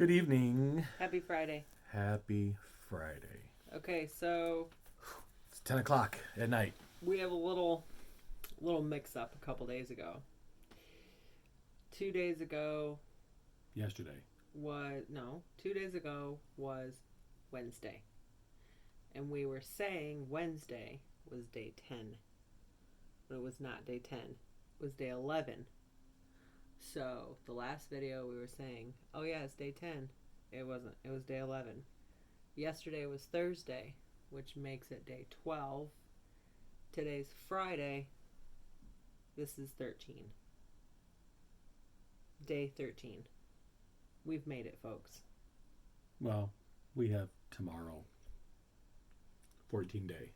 Good evening. Happy Friday. Happy Friday. Okay, so It's 10 o'clock at night. we have a little mix up a couple days ago. 2 days ago Yesterday. 2 days ago was Wednesday. And we were saying Wednesday was day 10. But it was not day 10. It was day 11. So the last video we were saying, oh yeah, it's day 10. It wasn't. It was day 11. Yesterday was Thursday, which makes it day 12. Today's Friday. This is 13. Day 13. We've made it, folks. Well, we have tomorrow. 14 day.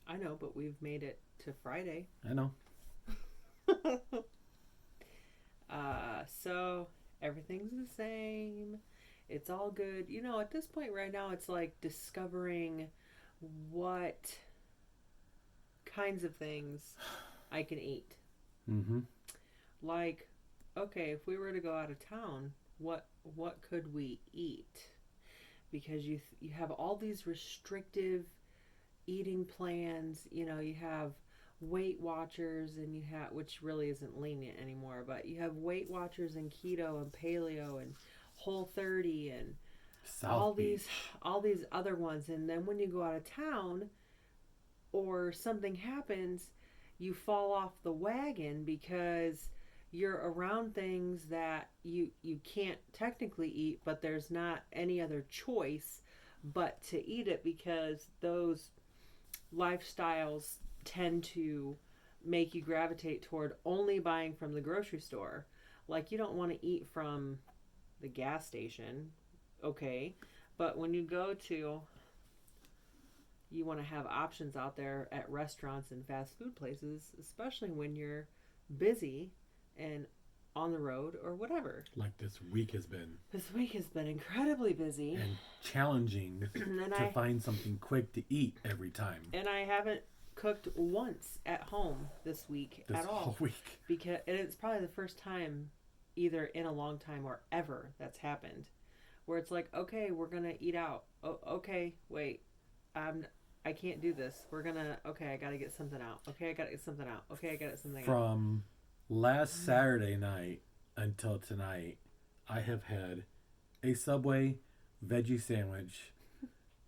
I know, but we've made it to Friday. I know. So everything's the same. It's all good. You know, at this point right now, it's like discovering what kinds of things I can eat. Mm-hmm. Like, okay, if we were to go out of town, what could we eat? Because you have all these restrictive eating plans. You know, you have Weight Watchers, and you have, which really isn't lenient anymore, but you have Weight Watchers and keto and paleo and Whole30 and South Beach. all these other ones. And then when you go out of town or something happens, you fall off the wagon because you're around things that you can't technically eat, but there's not any other choice but to eat it, because those lifestyles tend to make you gravitate toward only buying from the grocery store. Like, you don't want to eat from the gas station, okay, but when you go to, you want to have options out there at restaurants and fast food places, especially when you're busy and on the road or whatever. Like this week has been. This week has been incredibly busy. And challenging to find something quick to eat every time. And I haven't cooked once at home this week This at all. whole week. Because it's probably the first time either in a long time or ever that's happened, where it's like, okay, we're gonna eat out. Oh, okay, wait, I can't do this. Okay, I gotta get something out. Okay, I gotta get something out. Okay, I gotta get something out. From last Saturday night until tonight, I have had a Subway veggie sandwich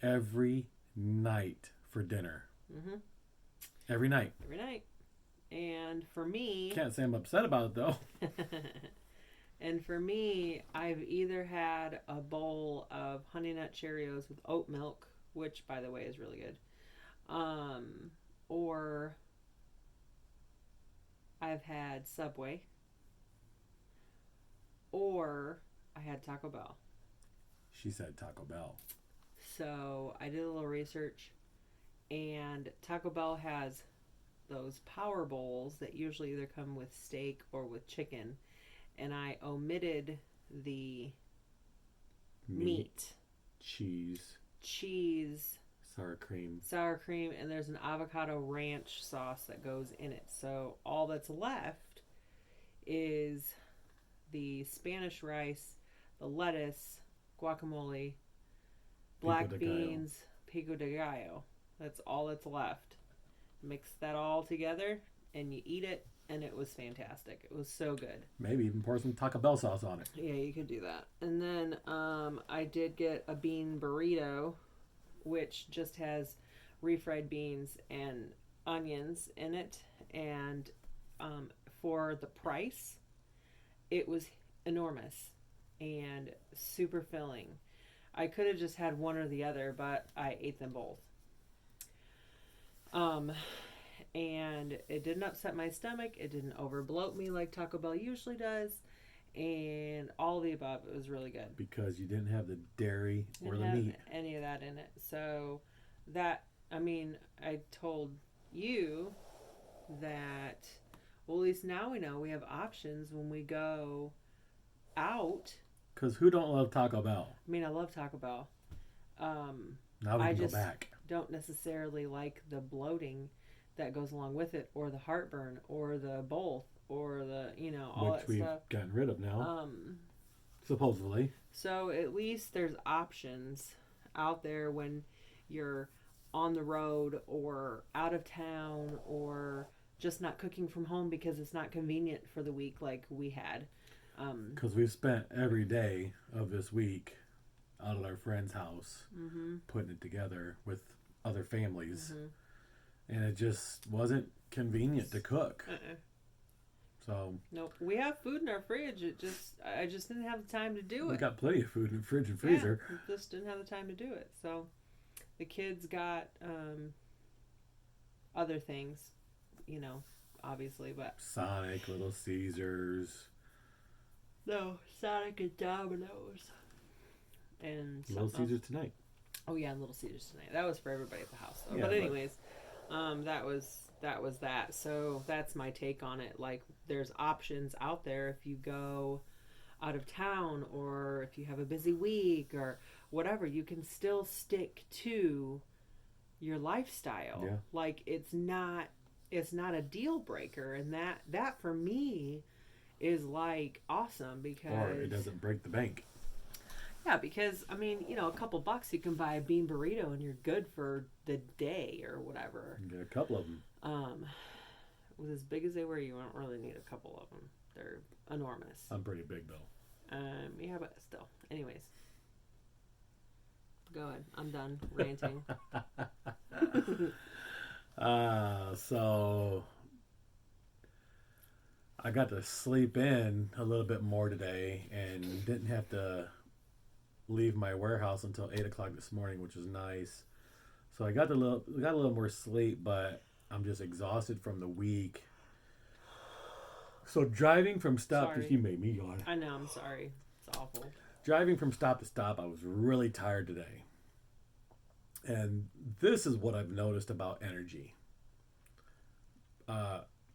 every night for dinner. Mm-hmm. Every night. Every night. And for me, Can't say I'm upset about it though. and for me, I've either had a bowl of Honey Nut Cheerios with oat milk, which, by the way, is really good, or I've had Subway, or I had Taco Bell. She said Taco Bell. So I did a little research, and Taco Bell has those power bowls that usually either come with steak or with chicken, and I omitted the meat, cheese, sour cream, and there's an avocado ranch sauce that goes in it. So all that's left is the Spanish rice, the lettuce, guacamole, black beans, pico de gallo. That's all that's left. Mix that all together and you eat it, and it was fantastic. It was so good. Maybe even pour some Taco Bell sauce on it. Yeah, you could do that. And then I did get a bean burrito, which just has refried beans and onions in it. And for the price, it was enormous and super filling. I could have just had one or the other, but I ate them both. And it didn't upset my stomach. It didn't overbloat me like Taco Bell usually does. And all the above. It was really good. Because you didn't have the dairy or the meat. Any of that in it. So that, I mean, I told you that, well, at least now we know we have options when we go out. Because who don't love Taco Bell? I mean, I love Taco Bell. Now we can go back. Don't necessarily like the bloating that goes along with it, or the heartburn, or the both, or the, all that stuff. Which we've gotten rid of now. Supposedly. So at least there's options out there when you're on the road or out of town or just not cooking from home because it's not convenient for the week like we had. Because we've spent every day of this week out at our friend's house putting it together with other families. And it just wasn't convenient to cook. So nope, we have food in our fridge. I just didn't have the time to do it. We got plenty of food in the fridge and freezer. Yeah, just didn't have the time to do it. So the kids got other things, obviously, but Sonic, Little Caesars. No, Sonic and Domino's. And Little Caesars tonight. Oh yeah, and Little Caesars tonight. That was for everybody at the house though. Yeah, but anyways, that was that. So that's my take on it. Like there's options out there if you go out of town or if you have a busy week or whatever, you can still stick to your lifestyle. Yeah. Like it's not a deal breaker, and that for me is like awesome because Or it doesn't break the bank. Yeah, because I mean, a couple bucks you can buy a bean burrito and you're good for the day or whatever. You get a couple of them. With as big as they were, you don't really need a couple of them. They're enormous. I'm pretty big though. Yeah, but still. Anyways, go ahead. I'm done ranting. So I got to sleep in a little bit more today and didn't have to leave my warehouse until 8 o'clock this morning, which was nice. So I got a little more sleep, but I'm just exhausted from the week. So driving from stop to, you made me yawn. I know, I'm sorry. It's awful. Driving from stop to stop, I was really tired today. And this is what I've noticed about energy.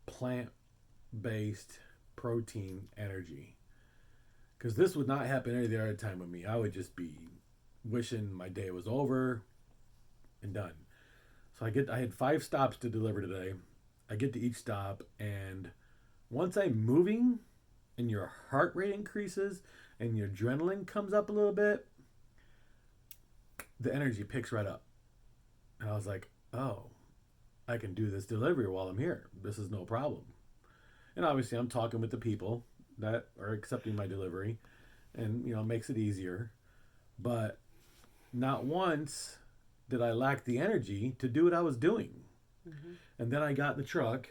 Plant-based protein energy. Because this would not happen any other time with me. I would just be wishing my day was over and done. So I had 5 stops to deliver today. I get to each stop, and once I'm moving and your heart rate increases and your adrenaline comes up a little bit, the energy picks right up. And I was like, oh, I can do this delivery while I'm here. This is no problem. And obviously I'm talking with the people that are accepting my delivery, and it makes it easier. But not once did I lack the energy to do what I was doing. And then I got in the truck,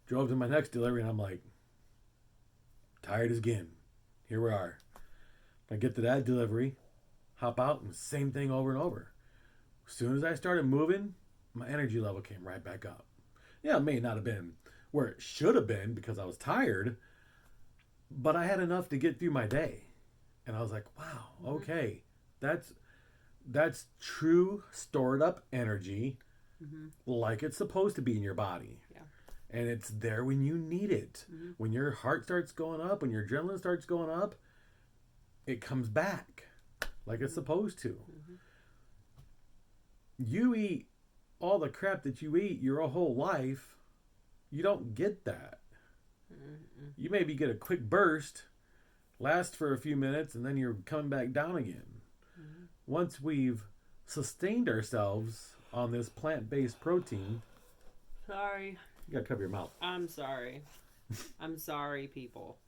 drove to my next delivery, and I'm like, tired as again. Here we are. I get to that delivery, hop out, and same thing over and over. As soon as I started moving, my energy level came right back up. Yeah, it may not have been where it should have been because I was tired, but I had enough to get through my day. And I was like, wow, okay. That's true stored up energy, like it's supposed to be in your body. Yeah. And it's there when you need it. When your heart starts going up, when your adrenaline starts going up, it comes back like it's supposed to. You eat all the crap that you eat your whole life, you don't get that. You maybe get a quick burst, last for a few minutes, and then you're coming back down again. Once we've sustained ourselves on this plant-based protein... Sorry. You gotta cover your mouth. I'm sorry. I'm sorry, people.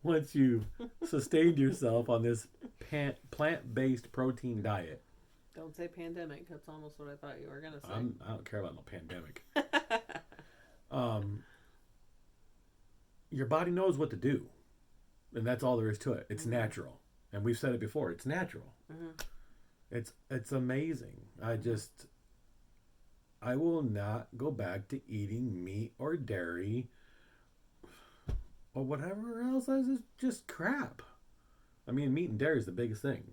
Once you've sustained yourself on this plant-based protein diet... Don't say pandemic. That's almost what I thought you were going to say. I don't care about no pandemic. Your body knows what to do. And that's all there is to it. It's natural. And we've said it before. It's natural. It's amazing. I will not go back to eating meat or dairy or whatever else is just crap. I mean, meat and dairy is the biggest thing.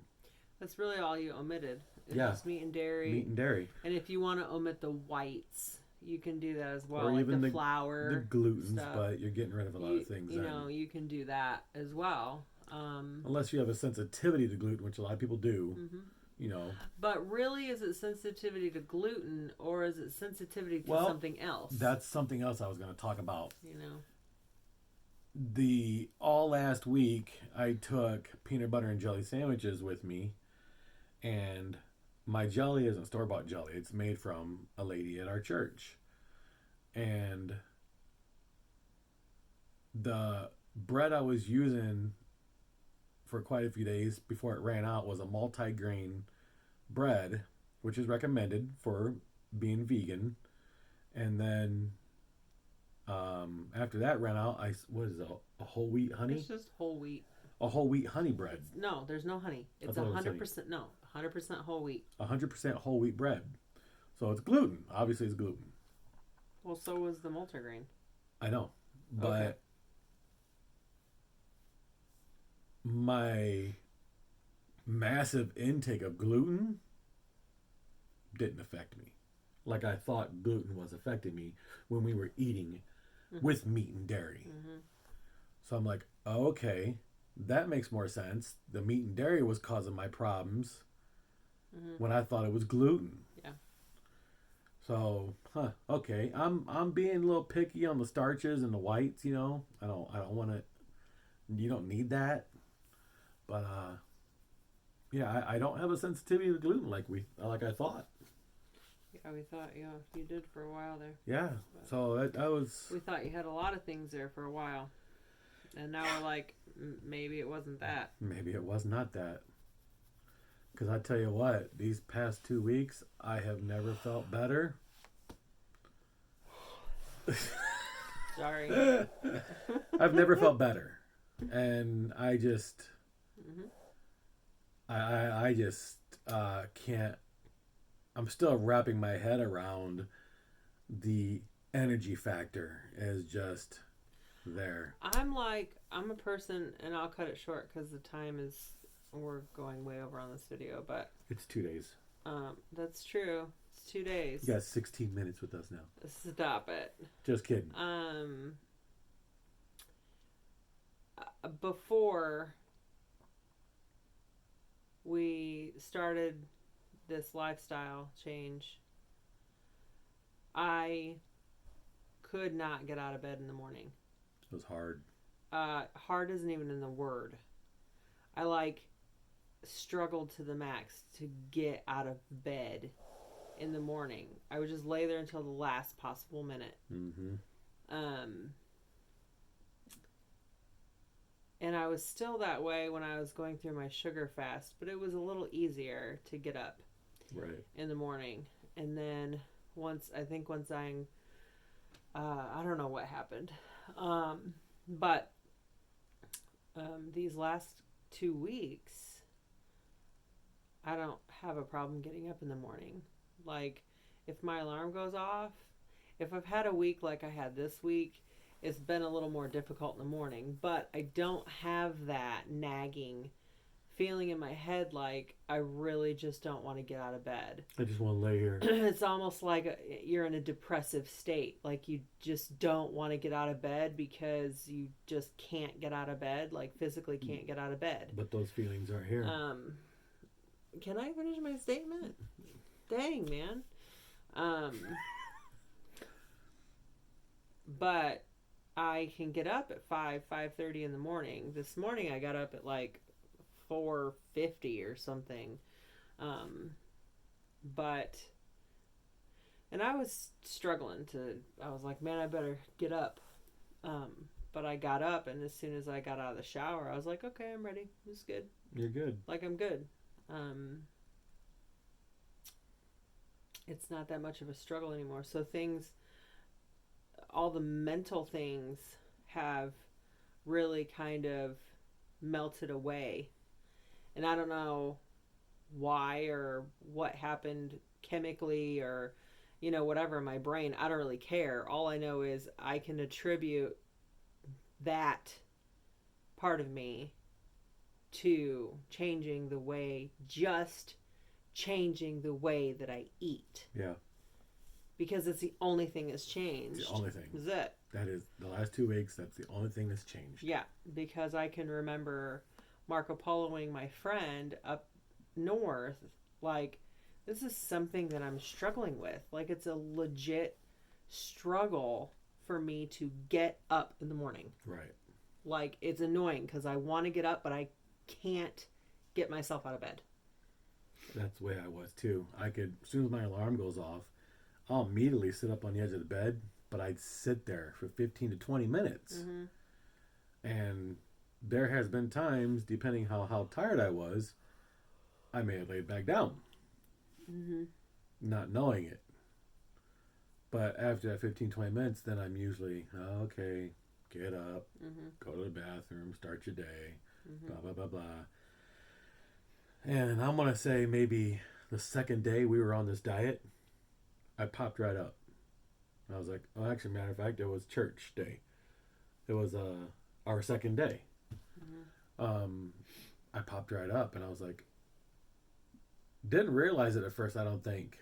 That's really all you omitted. It's Yeah. just meat and dairy. Meat and dairy. And if you want to omit the whites, you can do that as well. Or like even the flour. The glutens, stuff. but you're getting rid of a lot of things. You can do that as well. Unless you have a sensitivity to gluten, which a lot of people do. But really, is it sensitivity to gluten or is it sensitivity to something else? That's something else I was going to talk about. the all last week I took peanut butter and jelly sandwiches with me, and my jelly isn't store bought jelly. It's made from a lady at our church, and the bread I was using for quite a few days before it ran out was a multi-grain bread, which is recommended for being vegan. And then after that ran out, what is it, a whole wheat honey? It's just whole wheat. A whole wheat honey bread. No, there's no honey. It's thought it was 100%. No, 100% whole wheat. 100% whole wheat bread. So it's gluten. Obviously, it's gluten. Well, so was the multigrain. I know, but Okay. my massive intake of gluten didn't affect me like I thought gluten was affecting me when we were eating with meat and dairy. Mm-hmm. So I'm like, oh, okay, that makes more sense. The meat and dairy was causing my problems when I thought it was gluten. Yeah. So, okay, I'm being a little picky on the starches and the whites. I don't want to. You don't need that, but yeah, I don't have a sensitivity to gluten like I thought. Yeah, we thought you did for a while there. Yeah, so that was. We thought you had a lot of things there for a while, and now we're like, maybe it wasn't that. Maybe it was not that. Because I tell you what, these past 2 weeks, I have never felt better. Sorry. I've never felt better, and I just, I just can't. I'm still wrapping my head around the energy factor is just there. I'm a person, and I'll cut it short because the time is, we're going way over on this video, but It's 2 days. that's true. It's 2 days. You got 16 minutes with us now. Stop it. Just kidding. Before we started this lifestyle change, I could not get out of bed in the morning. It was hard. Hard isn't even in the word. I struggled to the max to get out of bed in the morning. I would just lay there until the last possible minute. Mm-hmm. And I was still that way when I was going through my sugar fast, but it was a little easier to get up in the morning. And then once I don't know what happened, but these last 2 weeks, I don't have a problem getting up in the morning. Like, if my alarm goes off, if I've had a week like I had this week, it's been a little more difficult in the morning, but I don't have that nagging feeling in my head like I really just don't want to get out of bed. I just want to lay here. It's almost like you're in a depressive state. Like you just don't want to get out of bed because you just can't get out of bed, like physically can't get out of bed. But those feelings are here. Can I finish my statement? Dang, man. But I can get up at 5:30 in the morning. This morning I got up at 4:50 or something. And I was struggling I was like, man, I better get up. But I got up, and as soon as I got out of the shower, I was like, okay, I'm ready. It's good. You're good. I'm good. It's not that much of a struggle anymore. So all the mental things have really kind of melted away. And I don't know why or what happened chemically or, whatever in my brain. I don't really care. All I know is I can attribute that part of me to changing the way that I eat. Yeah. Because it's the only thing that's changed. It's the only thing. Is it? That is the last 2 weeks. That's the only thing that's changed. Yeah, because I can remember Marco Poloing my friend up north. This is something that I'm struggling with. It's a legit struggle for me to get up in the morning. Right. Like, it's annoying because I want to get up, but I can't get myself out of bed. That's the way I was too. I could, as soon as my alarm goes off, I'll immediately sit up on the edge of the bed, but I'd sit there for 15 to 20 minutes. Mm-hmm. And there has been times, depending how tired I was, I may have laid back down, Mm-hmm. not knowing it. But after that 15, 20 minutes, then I'm usually, okay, get up, Mm-hmm. go to the bathroom, start your day, Mm-hmm. blah, blah, blah, blah. And I'm going to say maybe the second day we were on this diet, I popped right up. I was like, oh, actually, matter of fact, it was church day. It was our second day. Mm-hmm. I popped right up and I was like, didn't realize it at first, I don't think.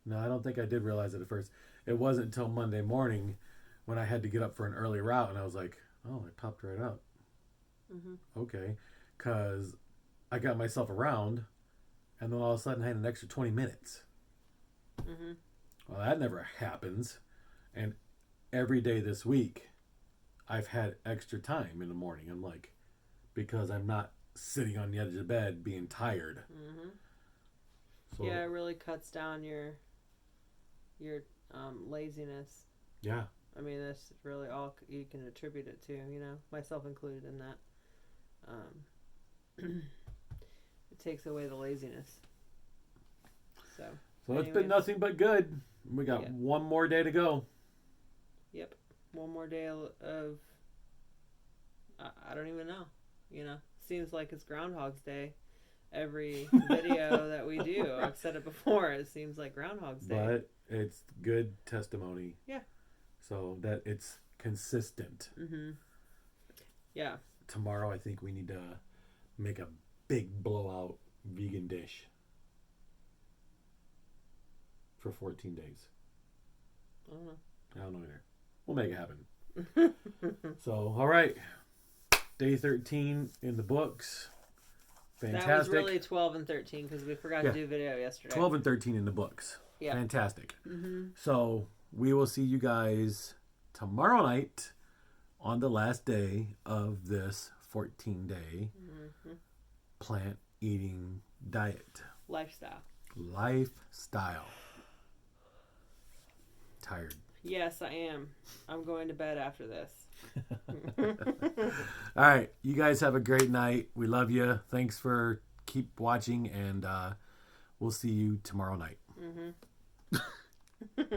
No, I don't think I did realize it at first. It wasn't until Monday morning when I had to get up for an early route and I was like, oh, I popped right up. Mm-hmm. Okay. Because I got myself around and then all of a sudden I had an extra 20 minutes. Mm-hmm. Well, that never happens. And every day this week, I've had extra time in the morning. I'm like, because I'm not sitting on the edge of the bed being tired. Mm-hmm. So, Yeah, it really cuts down your laziness. yeah. I mean, that's really all you can attribute it to, myself included in that. It takes away the laziness. So So it's been anyways. nothing but good. We got Yeah. one more day to go. Yep. One more day of I don't even know. Seems like it's Groundhog's Day. Every video that we do, I've said it before, it seems like Groundhog's Day. But it's good testimony. Yeah. So that it's consistent. Mm-hmm. Yeah. Tomorrow, I think we need to make a big blowout vegan dish for 14 days. I don't know. I don't know either. We'll make it happen. So, all right. Day 13 in the books. Fantastic. That was really 12 and 13 because we forgot to do video yesterday. 12 and 13 in the books. Yeah. Fantastic. Mm-hmm. So, we will see you guys tomorrow night on the last day of this 14-day Mm-hmm. plant eating diet. Lifestyle. Tired. Yes, I am. I'm going to bed after this. All right. You guys have a great night. We love you. Thanks for keep watching, and we'll see you tomorrow night. Mm-hmm.